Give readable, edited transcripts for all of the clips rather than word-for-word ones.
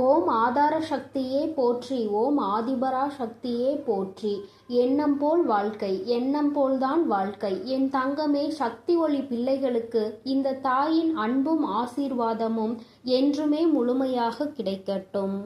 ஓம் ஆதார சக்தியே போற்றி. ஓம் ஆதிபரா சக்தியே போற்றி. எண்ணம் போல் வாழ்க்கை, எண்ணம் போல்தான் வாழ்க்கை. என் தங்கமே, சக்தி ஒளி பிள்ளைகளுக்கு இந்த தாயின் அன்பும் ஆசீர்வாதமும் என்றுமே முழுமையாக கிடைக்கட்டும்.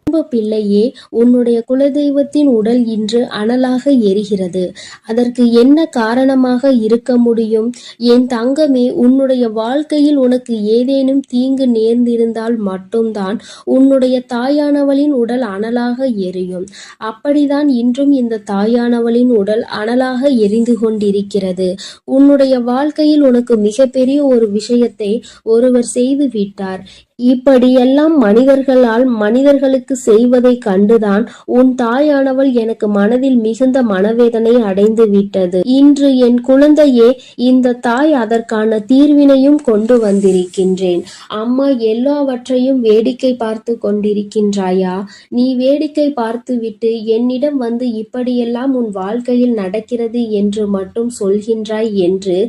அன்பு பிள்ளையே, உன்னுடைய குலதெய்வத்தின் உடல் இன்று அனலாக எரிகிறது. அதற்கு என்ன காரணமாக இருக்க முடியும்? என் தங்கமே, உன்னுடைய வாழ்க்கையில் உனக்கு ஏதேனும் தீங்கு நேர்ந்திருந்தால் மட்டும்தான் உன்னுடைய தாயானவளின் உடல் அனலாக எரியும். அப்படிதான் இன்றும் இந்த தாயானவளின் உடல் அனலாக எரிந்து கொண்டிருக்கிறது. உன்னுடைய வாழ்க்கையில் உனக்கு மிகப்பெரிய ஒரு விஷயத்தை ஒருவர் செய்து விட்டார். இப்படியெல்லாம் மனிதர்களால் மனிதர்களுக்கு செய்வதை கண்டுதான் உன் தாயானவள் எனக்கு மனதில் மிகுந்த மனவேதனை அடைந்து விட்டது. இன்று என் குழந்தையே, இந்த தாய் அதற்கான தீர்வினையும் கொண்டு வந்திருக்கின்றேன். அம்மா, எல்லாவற்றையும் வேடிக்கை பார்த்து கொண்டிருக்கின்றாயா? நீ வேடிக்கை பார்த்துவிட்டு என்னிடம் வந்து இப்படியெல்லாம் உன் வாழ்க்கையில் நடக்கிறது என்று மட்டும் சொல்கின்றாய் என்று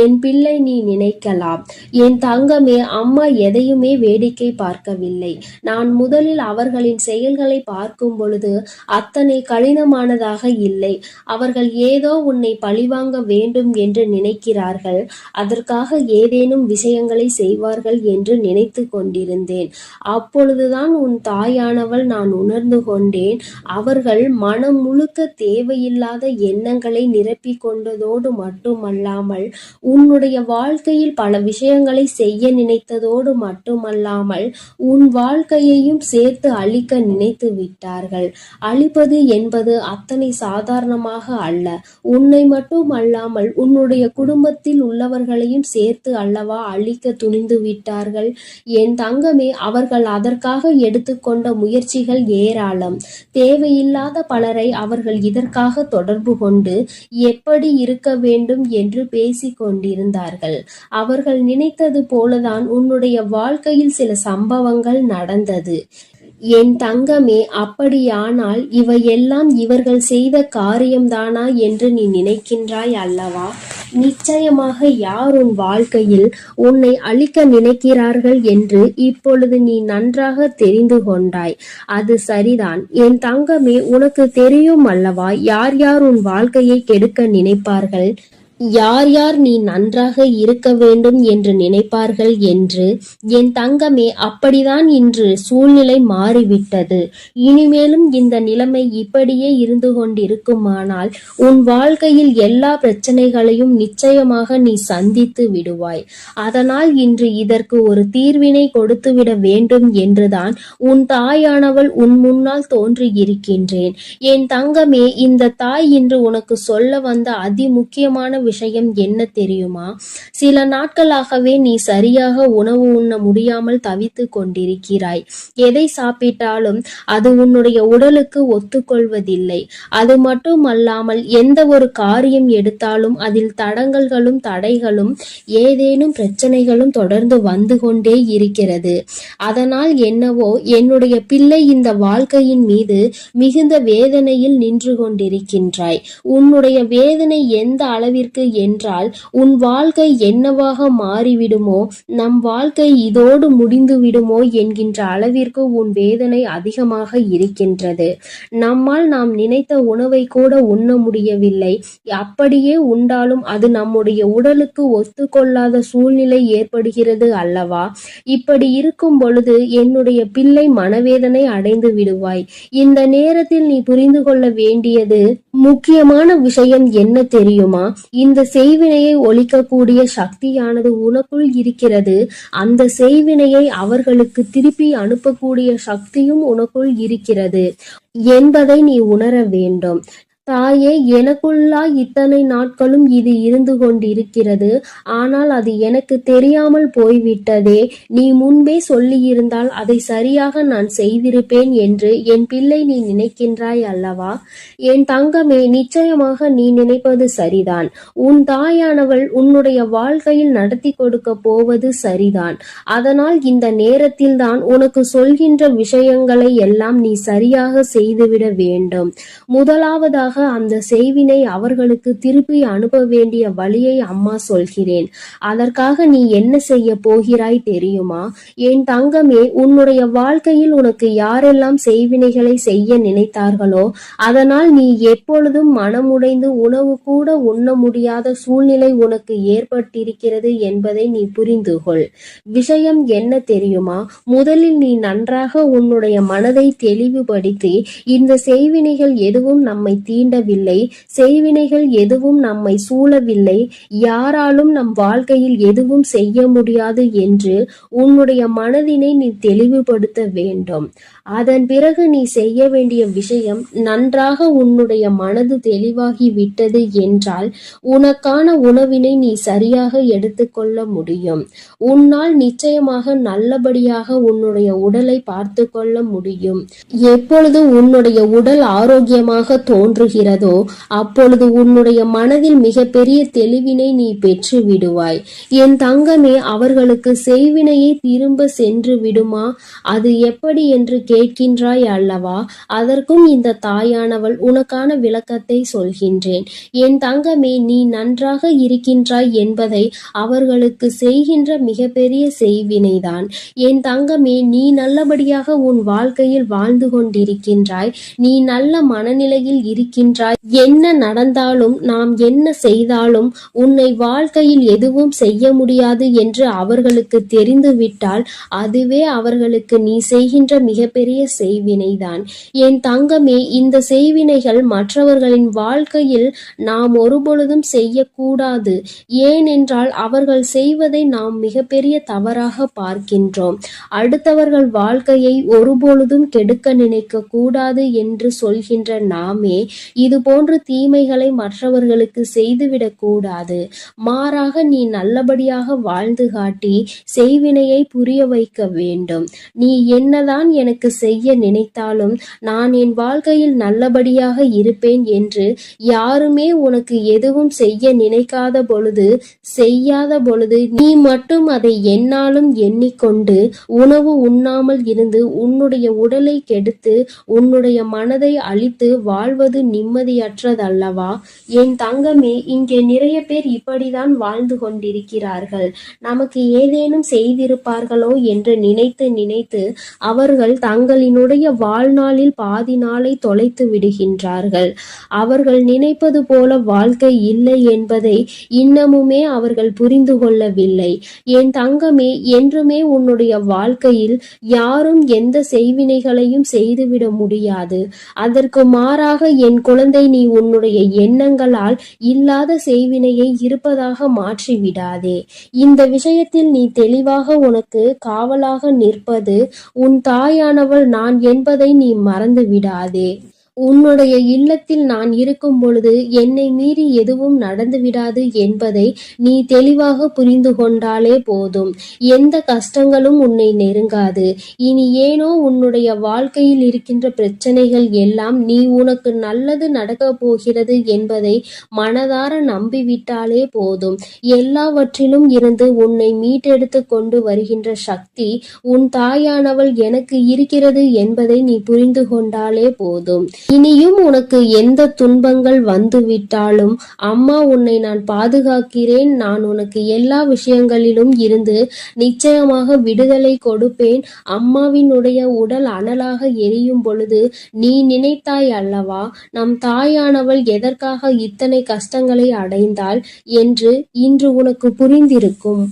என் பிள்ளை நீ நினைக்கலாம். என் தங்கமே, அம்மா எதையுமே வேடிக்கை பார்க்கவில்லை. நான் முதலில் அவர்களின் செயல்களை பார்க்கும் பொழுது அத்தனை கடினமானதாக இல்லை. அவர்கள் ஏதோ உன்னை பழிவாங்க வேண்டும் என்று நினைக்கிறார்கள். அதற்காக ஏதேனும் விஷயங்களை செய்வார்கள் என்று நினைத்து கொண்டிருந்தேன். அப்பொழுதுதான் உன் தாயானவள் நான் உணர்ந்து கொண்டேன். அவர்கள் மனம் முழுக்க தேவையில்லாத எண்ணங்களை நிரப்பிக் கொண்டதோடு மட்டுமல்லாமல் உன்னுடைய வாழ்க்கையில் பல விஷயங்களை செய்ய நினைத்ததோடு மட்டுமல்லாமல் உன் வாழ்க்கையையும் சேர்த்து அழிக்க நினைத்து விட்டார்கள். அழிப்பது என்பது அத்தனை சாதாரணமாக அல்ல. உன்னை மட்டும் அல்லாமல் உன்னுடைய குடும்பத்தில் உள்ளவர்களையும் சேர்த்து அல்லவா அழிக்க துணிந்து விட்டார்கள். என் தங்கமே, அவர்கள் அதற்காக எடுத்துக்கொண்ட முயற்சிகள் ஏராளம். தேவையில்லாத பலரை அவர்கள் இதற்காக தொடர்பு கொண்டு எப்படி இருக்க வேண்டும் என்று பேசிக் கொண்டிருந்தார்கள். அவர்கள் நினைத்தது போலதான் உன்னுடைய வாழ்க்கையில் சில சம்பவங்கள் நடந்தது. என் தங்கமே, அப்படியானால் இவையெல்லாம் இவர்கள் செய்த காரியம்தானா என்று நீ நினைக்கின்றாய் அல்லவா? நிச்சயமாக யார் உன் வாழ்க்கையில் உன்னை அழிக்க நினைக்கிறார்கள் என்று இப்பொழுது நீ நன்றாக தெரிந்து கொண்டாய். அது சரிதான் என் தங்கமே, உனக்கு தெரியும் அல்லவா யார் யார் உன் வாழ்க்கையை கெடுக்க நினைப்பார்கள், யார் யார் நீ நன்றாக இருக்க வேண்டும் என்று நினைப்பார்கள் என்று. என் தங்கமே, அப்படிதான் இன்று சூழ்நிலை மாறிவிட்டது. இனிமேலும் இந்த நிலைமை இப்படியே இருந்து கொண்டிருக்குமானால் உன் வாழ்க்கையில் எல்லா பிரச்சனைகளையும் நிச்சயமாக நீ சந்தித்து விடுவாய். அதனால் இன்று இதற்கு ஒரு தீர்வினை கொடுத்துவிட வேண்டும் என்றுதான் உன் தாயானவள் உன் முன்னால் தோன்றியிருக்கின்றேன். என் தங்கமே, இந்த தாய் இன்று உனக்கு சொல்ல வந்த அதி முக்கியமான விஷயம் என்ன தெரியுமா? சில நாட்களாகவே நீ சரியாக உணவு உண்ண முடியாமல் தவித்து கொண்டிருக்கிறாய். எதை சாப்பிட்டாலும் அது உன்னுடைய உடலுக்கு ஒத்துக்கொள்வதில்லை. அது மட்டுமல்லாமல் எந்த ஒரு காரியம் எடுத்தாலும் அதில் தடங்கல்களும் தடைகளும் ஏதேனும் பிரச்சனைகளும் தொடர்ந்து வந்து கொண்டே இருக்கிறது. அதனால் என்னவோ என்னுடைய பிள்ளை இந்த வாழ்க்கையின் மீது மிகுந்த வேதனையில் நின்று கொண்டிருக்கின்றாய். உன்னுடைய வேதனை எந்த அளவிற்கு என்றால் உன் வாழ்க்கை என்னவாக மாறிவிடுமோ, நம் வாழ்க்கை இதோடு முடிந்து விடுமோ என்கின்ற அளவிற்கு உன் வேதனை அதிகமாக இருக்கின்றது. நம்மால் நாம் நினைத்த உணவை கூட உண்ண முடியவில்லை. அப்படியே உண்டாலும் அது நம்முடைய உடலுக்கு ஒத்துக்கொள்ளாத சூழ்நிலை ஏற்படுகிறது அல்லவா? இப்படி இருக்கும் பொழுது என்னுடைய பிள்ளை மனவேதனை அடைந்து விடுவாய். இந்த நேரத்தில் நீ புரிந்து கொள்ள வேண்டியது முக்கியமான விஷயம் என்ன தெரியுமா? இந்த செய்வினையை ஒழிக்கக்கூடிய சக்தியானது உனக்குள் இருக்கிறது. அந்த செய்வினையை அவர்களுக்கு திருப்பி அனுப்பக்கூடிய சக்தியும் உனக்குள் இருக்கிறது என்பதை நீ உணர வேண்டும். தாயே, எனக்குள்ளா இத்தனை நாட்களும் இது இருந்து கொண்டிருக்கிறது. ஆனால் அது எனக்கு தெரியாமல் போய்விட்டதே. நீ முன்பே சொல்லியிருந்தால் அதை சரியாக நான் செய்திருப்பேன் என்று என் பிள்ளை நீ நினைக்கின்றாய் அல்லவா? என் தங்கமே, நிச்சயமாக நீ நினைப்பது சரிதான். உன் தாயானவள் உன்னுடைய வாழ்க்கையில் நடத்தி கொடுக்க போவது சரிதான். அதனால் இந்த நேரத்தில் தான் உனக்கு சொல்கின்ற விஷயங்களை எல்லாம் நீ சரியாக செய்துவிட வேண்டும். முதலாவதாக உனக்காக அந்த செய்வினை அவர்களுக்கு திருப்பி அனுப்ப வேண்டிய வழியை அம்மா சொல்கிறேன். அதற்காக நீ என்ன செய்ய போகிறாய் தெரியுமா? என் தங்கமே, உன்னுடைய வாழ்க்கையில் உனக்கு யாரெல்லாம் செய்வினைகளை செய்ய நினைத்தார்களோ அதனால் நீ எப்பொழுதும் மனமுடைந்து உணவு கூட உண்ண முடியாத சூழ்நிலை உனக்கு ஏற்பட்டிருக்கிறது என்பதை நீ புரிந்து கொள். விஷயம் என்ன தெரியுமா? முதலில் நீ நன்றாக உன்னுடைய மனதை தெளிவுபடுத்தி, இந்த செய்வினைகள் எதுவும் நம்மை தீண்டவில்லை, செய்வினைகள் எதுவும் நம்மை சூழவில்லை, யாராலும் நம் வாழ்க்கையில் எதுவும் செய்ய முடியாது என்று உன்னுடைய மனதினை நீ தெளிவுபடுத்த வேண்டும். அதன் பிறகு நீ செய்ய வேண்டிய விஷயம், நன்றாக உன்னுடைய மனது தெளிவாகி விட்டது என்றால் உனக்கான உணவினை நீ சரியாக எடுத்துக்கொள்ள முடியும். உன்னால் நிச்சயமாக நல்லபடியாக உன்னுடைய உடலை பார்த்து கொள்ள முடியும். எப்பொழுது உன்னுடைய உடல் ஆரோக்கியமாக தோன்றுகிறதோ அப்பொழுது உன்னுடைய மனதில் மிகப்பெரிய தெளிவினை நீ பெற்று விடுவாய். என் தங்கமே, அவர்களுக்கு செய்வினையை திரும்ப சென்று விடுமா? அது எப்படி என்று கேட்கின்றாய் அல்லவா? அதற்கும் இந்த தாயானவள் உனக்கான விளக்கத்தை சொல்கின்றேன். என் தங்கமே, நீ நன்றாக இருக்கின்றாய் என்பதை அவர்களுக்கு செய்கின்ற மிகப்பெரிய செய்வினைதான். என் தங்கமே, நீ நல்லபடியாக உன் வாழ்க்கையில் வாழ்ந்து கொண்டிருக்கின்றாய், நீ நல்ல மனநிலையில் இருக்கின்றாய். என்ன நடந்தாலும், நாம் என்ன செய்தாலும் உன்னை வாழ்க்கையில் எதுவும் செய்ய முடியாது என்று அவர்களுக்கு தெரிந்துவிட்டால் அதுவே அவர்களுக்கு நீ செய்கின்ற மிகப்பெரிய செய்வினைதான். என் தங்கமே, இந்த செய்வினைகள் மற்றவர்களின் வாழ்க்கையில் நாம் ஒருபொழுதும் செய்யக்கூடாது. ஏனென்றால் அவர்கள் செய்வதை நாம் மிகப்பெரிய தவறாக பார்க்கின்றோம். அடுத்தவர்கள் வாழ்க்கையை ஒருபொழுதும் கெடுக்க நினைக்க கூடாது என்று சொல்கின்ற நாமே இது போன்ற தீமைகளை மற்றவர்களுக்கு செய்துவிடக் கூடாது. மாறாக நீ நல்லபடியாக வாழ்ந்து காட்டி செய்வினையை புரிய வைக்க வேண்டும். நீ என்னதான் எனக்கு செய்ய நினைத்தாலும் நான் என் வாழ்க்கையில் நல்லபடியாக இருப்பேன் என்று யாருமே உனக்கு எதுவும் செய்ய நினைக்காத பொழுது, செய்யாத பொழுது நீ மட்டும் அதை என்னாலும் எண்ணிக்கொண்டு உணவு உண்ணாமல் இருந்து உன்னுடைய உடலை கெடுத்து உன்னுடைய மனதை அழித்து வாழ்வது நிம்மதியற்றதல்லவா? என் தங்கமே, இங்கே நிறைய பேர் இப்படிதான் வாழ்ந்து கொண்டிருக்கிறார்கள். நமக்கு ஏதேனும் செய்திருப்பார்களோ என்று நினைத்து நினைத்து அவர்கள் தங்களினுடைய வாழ்நாளில் பாதி நாளை தொலைத்து விடுகின்றார்கள். அவர்கள் நினைப்பது போல வாழ்க்கை இல்லை என்பதை இன்னமுமே அவர்கள் புரிந்து கொள்ளவில்லை. என் தங்கமே, என்றுமே உன்னுடைய வாழ்க்கையில் யாரும் எந்த செய்வினைகளையும் செய்துவிட முடியாது. அதற்கு மாறாக என் குழந்தை, நீ உன்னுடைய எண்ணங்களால் இல்லாத செய்வினையை இருப்பதாக மாற்றிவிடாதே. இந்த விஷயத்தில் நீ தெளிவாக உனக்கு காவலாக நிற்பது உன் தாயானவள் நான் என்பதை நீ மறந்து விடாதே. உன்னுடைய இல்லத்தில் நான் இருக்கும் பொழுது என்னை மீறி எதுவும் நடந்து விடாது என்பதை நீ தெளிவாக புரிந்து கொண்டாலே போதும். எந்த கஷ்டங்களும் உன்னை நெருங்காது. இனி ஏனோ உன்னுடைய வாழ்க்கையில் இருக்கின்ற பிரச்சனைகள் எல்லாம் நீ உனக்கு நல்லது நடக்க போகிறது என்பதை மனதார நம்பிவிட்டாலே போதும். எல்லாவற்றிலும் இருந்து உன்னை மீட்டெடுத்து கொண்டு வருகின்ற சக்தி உன் தாயானவள் எனக்கு இருக்கிறது என்பதை நீ புரிந்து கொண்டாலே போதும். இனியும் உனக்கு எந்த துன்பங்கள் வந்துவிட்டாலும் அம்மா உன்னை நான் பாதுகாக்கிறேன். நான் உனக்கு எல்லா விஷயங்களிலும் இருந்து நிச்சயமாக விடுதலை கொடுப்பேன். அம்மாவினுடைய உடல் அனலாக எரியும் பொழுது நீ நினைத்தாய் அல்லவா, நம் தாயானவள் எதற்காக இத்தனை கஷ்டங்களை அடைந்தாள் என்று இன்று உனக்கு புரிந்திருக்கும்.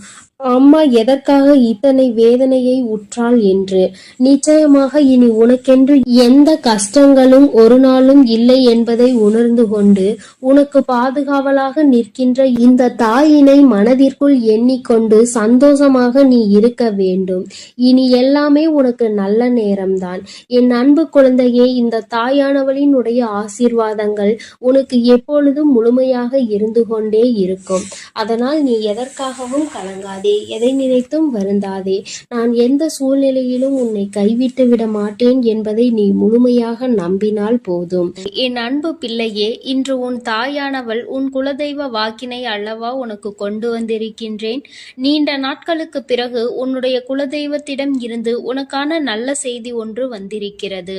அம்மா எதற்காக இத்தனை வேதனையை உற்றாள் என்று. நிச்சயமாக இனி உனக்கென்று எந்த கஷ்டங்களும் ஒரு நாளும் இல்லை என்பதை உணர்ந்து கொண்டு உனக்கு பாதுகாவலாக நிற்கின்ற இந்த தாயினை மனதிற்குள் எண்ணிக்கொண்டு சந்தோஷமாக நீ இருக்க வேண்டும். இனி எல்லாமே உனக்கு நல்ல நேரம்தான். என் அன்பு குழந்தையே, இந்த தாயானவளினுடைய ஆசீர்வாதங்கள் உனக்கு எப்பொழுதும் முழுமையாக இருந்து கொண்டே இருக்கும். அதனால் நீ எதற்காகவும் கலங்காதே, எதை நினைத்தும் வருந்தாதே. நான் எந்த சூழ்நிலையிலும் உன்னை கைவிட்டு விட மாட்டேன் என்பதை நீ முழுமையாக நம்பினால் போதும். என் அன்பு பிள்ளையே, இன்று உன் தாயானவள் உன் குலதெய்வ வாக்கினை அல்லவா உனக்கு கொண்டு வந்திருக்கின்றேன். நீண்ட நாட்களுக்கு பிறகு உன்னுடைய குலதெய்வத்திடம் இருந்து உனக்கான நல்ல செய்தி ஒன்று வந்திருக்கிறது.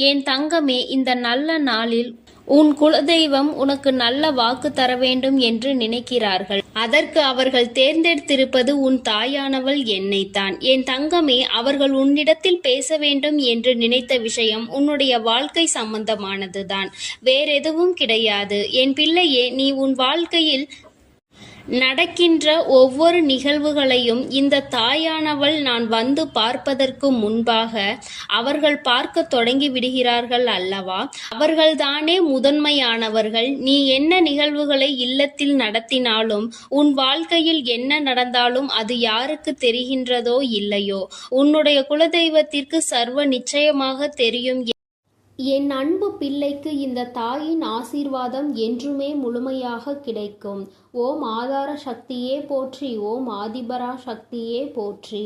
என் தங்கமே, இந்த நல்ல நாளில் உன் குலதெய்வம் உனக்கு நல்ல வாக்கு தர வேண்டும் என்று நினைக்கிறார்கள். அதற்கு அவர்கள் தேர்ந்தெடுத்திருப்பது உன் தாயானவள் என்னைத்தான். என் தங்கமே, அவர்கள் உன்னிடத்தில் பேச வேண்டும் என்று நினைத்த விஷயம் உன்னுடைய வாழ்க்கை சம்பந்தமானதுதான், வேறெதுவும் கிடையாது. என் பிள்ளையே, நீ உன் வாழ்க்கையில் நடக்கின்ற ஒவ்வொரு நிகழ்வுகளையும் இந்த தாயானவள் நான் வந்து பார்ப்பதற்கு முன்பாக அவர்கள் பார்க்க தொடங்கி விடுகிறார்கள் அல்லவா? அவர்கள்தானே முதன்மையானவர்கள். நீ என்ன நிகழ்வுகளை இல்லத்தில் நடத்தினாலும், உன் வாழ்க்கையில் என்ன நடந்தாலும் அது யாருக்கு தெரிகின்றதோ இல்லையோ, உன்னுடைய குலதெய்வத்திற்கு சர்வ நிச்சயமாக தெரியும். என் அன்பு பிள்ளைக்கு இந்த தாயின் ஆசீர்வாதம் என்றுமே முழுமையாக கிடைக்கும். ஓம் ஆதார சக்தியே போற்றி, ஓம் ஆதிபரா சக்தியே போற்றி.